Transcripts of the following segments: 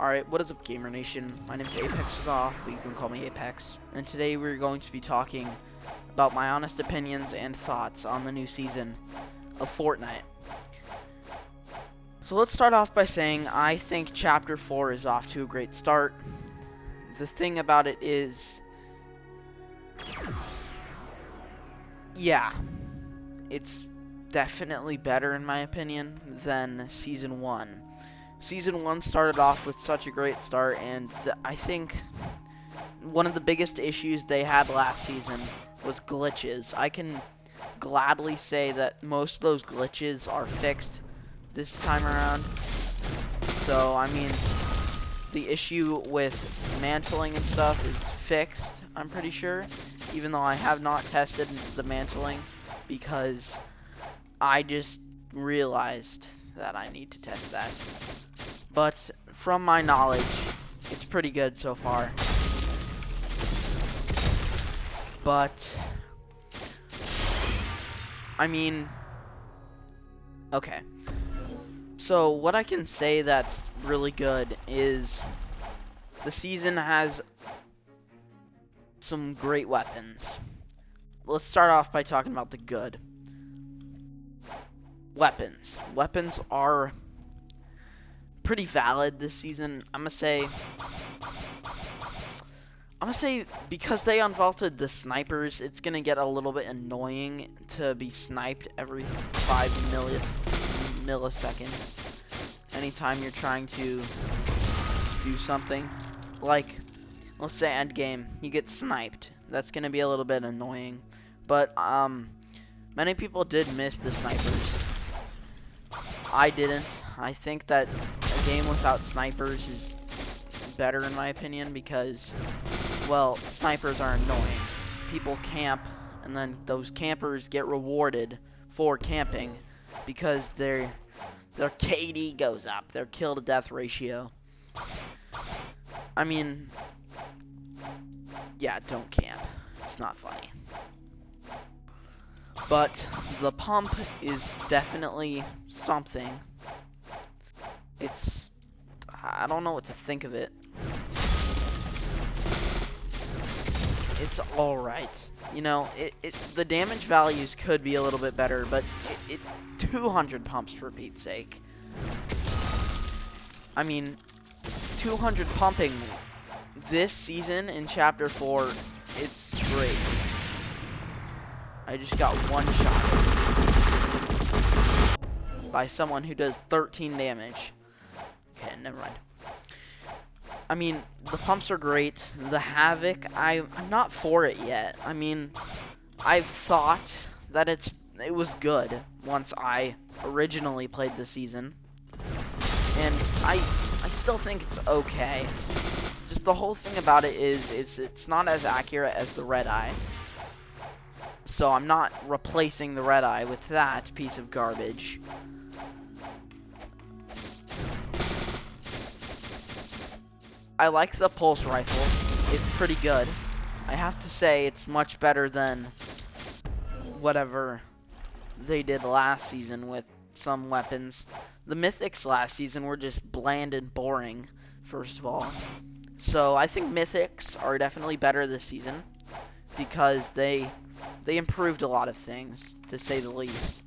Alright, what is up, Gamer Nation? My name is ApexZaw, but you can call me Apex. And today we're going to be talking about my honest opinions and thoughts on the new season of Fortnite. So let's start off by saying I think Chapter 4 is off to a great start. The thing about it is, yeah, it's definitely better in my opinion than Season 1. Season 1 started off with such a great start, and I think one of the biggest issues they had last season was glitches. I can gladly say that most of those glitches are fixed this time around. So, I mean, the issue with mantling and stuff is fixed, I'm pretty sure, even though I have not tested the mantling because I just realized that I need to test that. But from my knowledge, it's pretty good so far. But I mean, okay. So what I can say that's really good is the season has some great weapons. Let's start off by talking about the good. Weapons. Weapons are pretty valid this season. I'm gonna say because they unvaulted the snipers, it's gonna get a little bit annoying to be sniped every 5 milliseconds anytime you're trying to do something. Like, let's say end game, you get sniped. That's gonna be a little bit annoying. But many people did miss the snipers. I didn't. I think that a game without snipers is better in my opinion because, well, snipers are annoying. People camp, and then those campers get rewarded for camping because their KD goes up, their kill to death ratio. I mean, yeah, don't camp. It's not funny. But the pump is definitely something. I don't know what to think of it. It's alright. You know, the damage values could be a little bit better, but 200 pumps for Pete's sake. I mean, 200 pumping this season in Chapter 4, it's great. I just got one shot by someone who does 13 damage. Okay, never mind. I mean, the pumps are great. The Havoc, I'm not for it yet. I mean, I've thought that it was good once I originally played the season, and I still think it's okay. Just the whole thing about it is it's not as accurate as the Red Eye. So I'm not replacing the Red Eye with that piece of garbage. I like the pulse rifle. It's pretty good. I have to say it's much better than whatever they did last season with some weapons. The mythics last season were just bland and boring, first of all. So I think mythics are definitely better this season because they improved a lot of things, to say the least.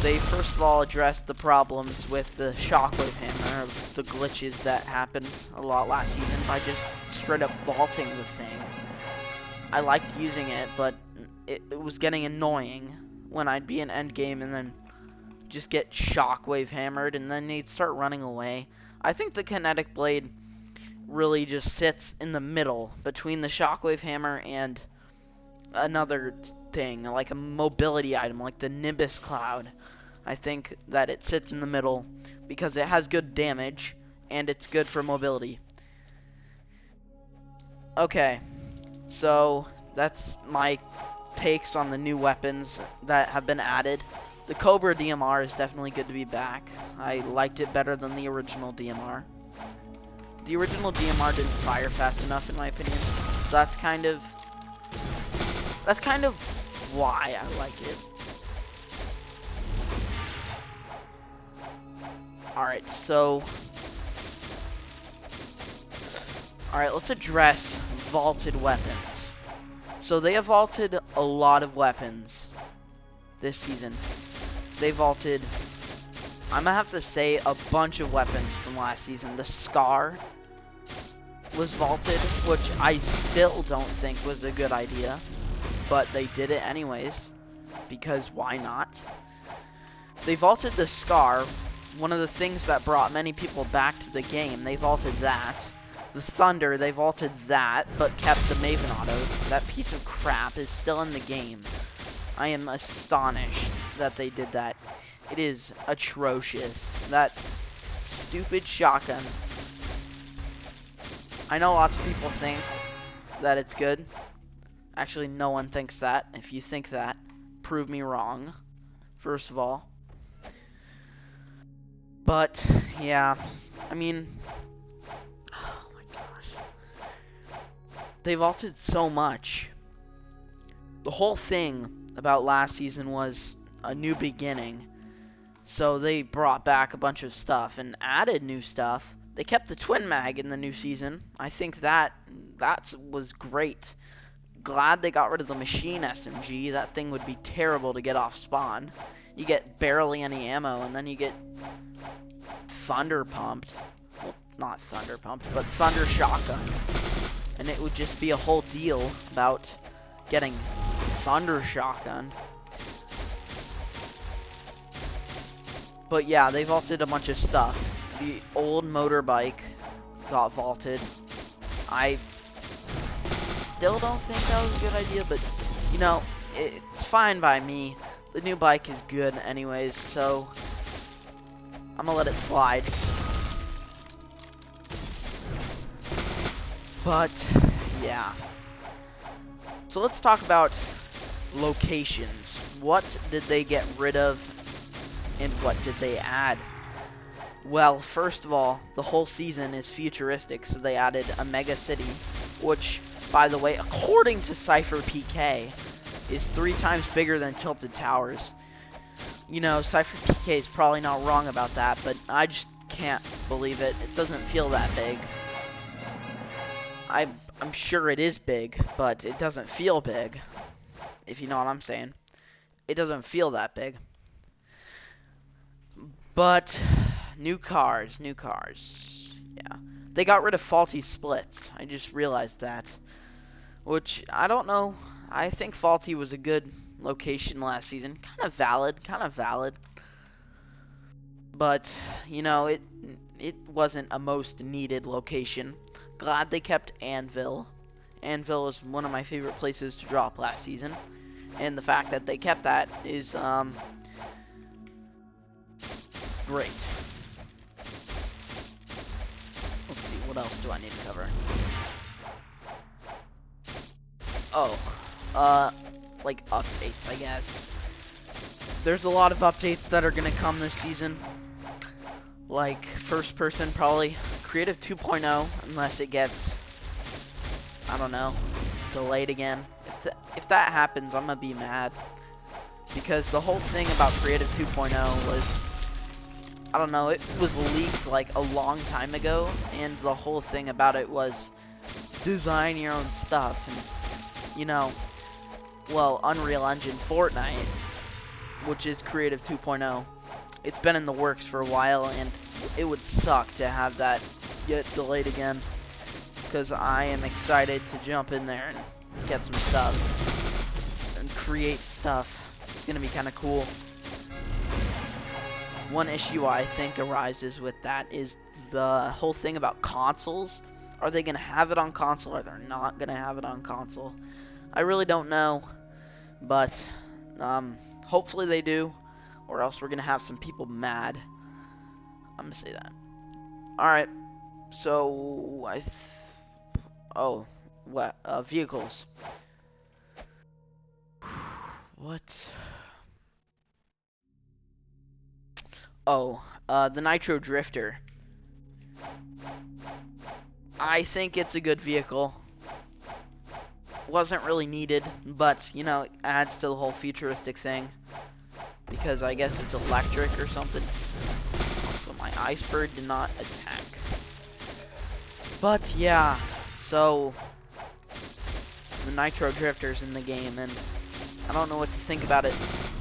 They first of all addressed the problems with the shockwave hammer, the glitches that happened a lot last season by just straight up vaulting the thing. I liked using it, but it was getting annoying when I'd be in endgame and then just get shockwave hammered and then they'd start running away. I think the kinetic blade really just sits in the middle between the shockwave hammer and another thing, like a mobility item, like the Nimbus Cloud. I think that it sits in the middle because it has good damage and it's good for mobility. Okay, so that's my takes on the new weapons that have been added. The Cobra DMR is definitely good to be back. I liked it better than the original DMR. The original DMR didn't fire fast enough in my opinion, so that's kind of why I like it. Alright, so Alright, let's address vaulted weapons. So they have vaulted a lot of weapons this season. They vaulted, I'm gonna have to say, a bunch of weapons from last season. The Scar was vaulted, which I still don't think was a good idea, but they did it anyways, because why not? They vaulted the Scar, one of the things that brought many people back to the game. They vaulted that. The Thunder, they vaulted that, but kept the Maven Auto. That piece of crap is still in the game. I am astonished that they did that. It is atrocious. That stupid shotgun. I know lots of people think that it's good. Actually, no one thinks that. If you think that, prove me wrong, first of all. But, yeah, I mean, oh my gosh. They vaulted so much. The whole thing about last season was a new beginning. So they brought back a bunch of stuff and added new stuff. They kept the Twin Mag in the new season. I think that was great. Glad they got rid of the Machine SMG. That thing would be terrible to get off spawn. You get barely any ammo, and then you get Thunder Pumped. Well, not Thunder Pumped, but Thunder Shotgun. And it would just be a whole deal about getting Thunder Shotgun. But yeah, they vaulted a bunch of stuff. The old motorbike got vaulted. I still don't think that was a good idea, but you know, it's fine by me. The new bike is good anyways, so I'm gonna let it slide. But yeah. So let's talk about locations. What did they get rid of and what did they add? Well, first of all, the whole season is futuristic, so they added a mega city, which, by the way, according to Cypher PK, is 3 times bigger than Tilted Towers. You know, Cypher PK is probably not wrong about that, but I just can't believe it. It doesn't feel that big. I'm sure it is big, but it doesn't feel big, if you know what I'm saying. It doesn't feel that big. But new cars. Yeah. They got rid of faulty splits. I just realized that. Which, I don't know. I think faulty was a good location last season. Kind of valid. But, you know, it wasn't a most needed location. Glad they kept Anvil. Anvil is one of my favorite places to drop last season. And the fact that they kept that is, great. Let's see, what else do I need to cover? Oh, like updates, I guess. There's a lot of updates that are gonna come this season. Like, first person, probably Creative 2.0, unless it gets, I don't know, delayed again. If that happens, I'm gonna be mad. Because the whole thing about Creative 2.0 was, I don't know, it was leaked like a long time ago, and the whole thing about it was design your own stuff. And, you know, well, Unreal Engine Fortnite, which is Creative 2.0, it's been in the works for a while, and it would suck to have that get delayed again, because I am excited to jump in there and get some stuff and create stuff. It's gonna be kind of cool. One issue I think arises with that is the whole thing about consoles. Are they gonna have it on console, or they're not gonna have it on console? I really don't know, but hopefully they do, or else we're gonna have some people mad. I'm gonna say that. Alright, so vehicles. What? Oh, the Nitro Drifter. I think it's a good vehicle. Wasn't really needed, but, you know, it adds to the whole futuristic thing. Because I guess it's electric or something. Also, my Iceberg did not attack. But, yeah, So, the Nitro Drifter's in the game, and I don't know what to think about it,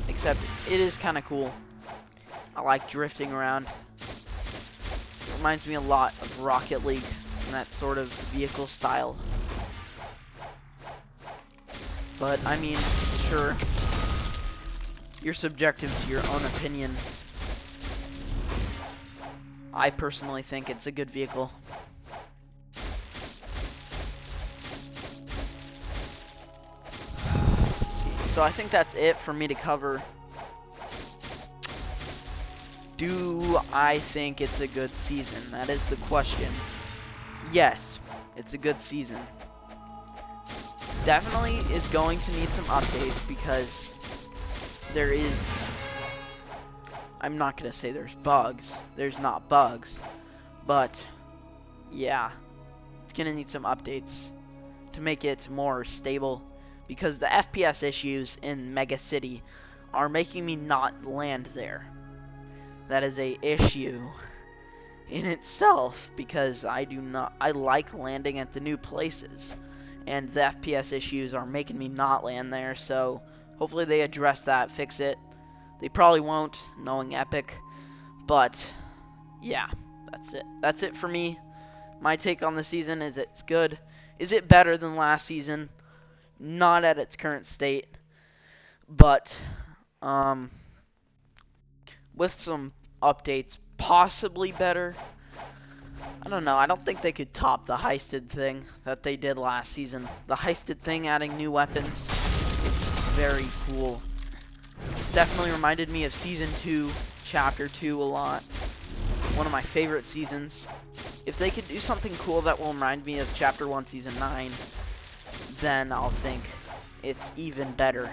except it is kind of cool. I like drifting around. It reminds me a lot of Rocket League and that sort of vehicle style. But, I mean, sure, you're subjective to your own opinion. I personally think it's a good vehicle. So I think that's it for me to cover. Do I think it's a good season? That is the question. Yes, it's a good season. Definitely is going to need some updates because there is... I'm not going to say there's bugs. There's not bugs. But, yeah. It's going to need some updates to make it more stable. Because the FPS issues in Mega City are making me not land there. That is a issue in itself because I like landing at the new places. And the FPS issues are making me not land there, so hopefully they address that, fix it. They probably won't, knowing Epic, but yeah, that's it. That's it for me. My take on the season is it's good. Is it better than last season? Not at its current state, but with some updates, possibly better. I don't know. I don't think they could top the heisted thing that they did last season. The heisted thing, adding new weapons, it's very cool. Definitely reminded me of Season 2, Chapter 2 a lot. One of my favorite seasons. If they could do something cool that will remind me of Chapter 1, Season 9, then I'll think it's even better.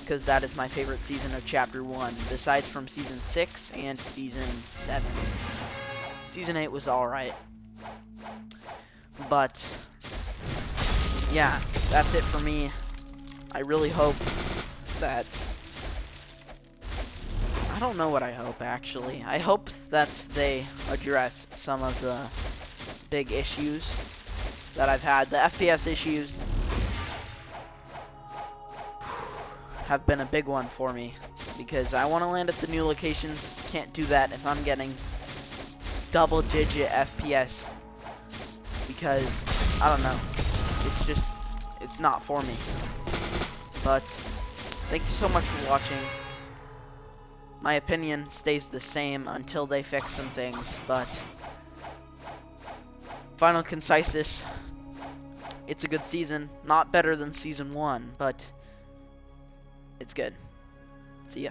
Because that is my favorite season of Chapter 1, besides from Season 6 and Season 7. Season 8 was alright. But, yeah, that's it for me. I really hope that... I don't know what I hope, actually. I hope that they address some of the big issues that I've had. The FPS issues have been a big one for me. Because I want to land at the new locations. Can't do that if I'm getting double-digit FPS. Because, I don't know. It's just, it's not for me. But, thank you so much for watching. My opinion stays the same until they fix some things, but final conciseness, it's a good season. Not better than Season 1, but it's good. See ya.